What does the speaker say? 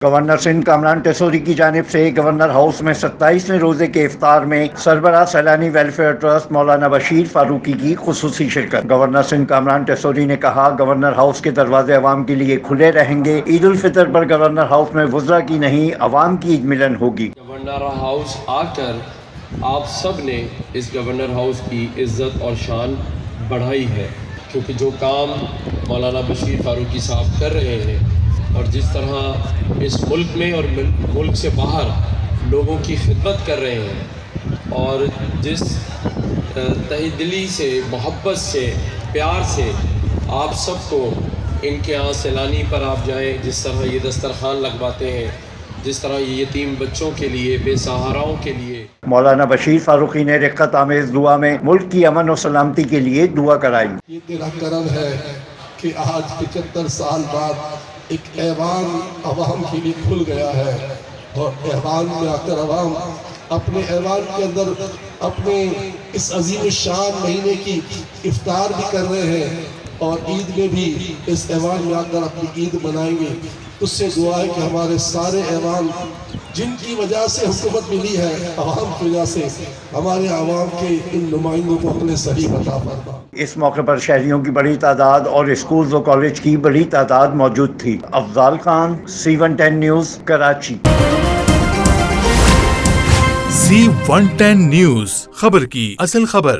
Governor Sindh Kamran Tessori کی جانب سے گورنر ہاؤس میں 27ویں روزے کے افطار میں سربراہ سیلانی ویلفیئر ٹرسٹ مولانا بشیر فاروقی کی خصوصی شرکت۔ گورنر سندھ کامران ٹیسوری نے کہا، گورنر ہاؤس کے دروازے عوام کے لیے کھلے رہیں گے۔ عید الفطر پر گورنر ہاؤس میں وزراء کی نہیں، عوام کی عید ملن ہوگی۔ گورنر ہاؤس آ کر آپ سب نے اس گورنر ہاؤس کی عزت اور شان بڑھائی ہے، کیونکہ جو کام مولانا بشیر فاروقی صاحب کر رہے ہیں اور جس طرح اس ملک میں اور ملک سے باہر لوگوں کی خدمت کر رہے ہیں اور جس تہ دلی سے، محبت سے، پیار سے آپ سب کو ان کے یہاں سیلانی پر آپ جائیں، جس طرح یہ دسترخوان لگواتے ہیں، جس طرح یہ یتیم بچوں کے لیے، بے سہاراؤں کے لیے۔ مولانا بشیر فاروقی نے رقت آمیز دعا میں ملک کی امن و سلامتی کے لیے دعا کرائی۔ یہ تیرا کرم ہے کہ آج 75 سال بعد ایک ایوان عوام کے لیے کھل گیا ہے، اور ایوان میں آ کر عوام اپنے ایوان کے اندر اپنے اس عظیم الشان مہینے کی افطار بھی کر رہے ہیں، اور عید میں بھی اس ایوان میں آ کر اپنی عید منائیں گے۔ اس سے دعا ہے کہ ہمارے سارے ایوان جن کی وجہ سے حکومت ملی ہے، عوام کی وجہ سے، ہمارے عوام کے ان نمائندوں کو اپنے صحیح عطا فرما۔ اس موقع پر شہریوں کی بڑی تعداد اور اسکولز و کالج کی بڑی تعداد موجود تھی۔ Afzal Khan, C110 news, Karachi. C110 news, خبر کی اصل خبر۔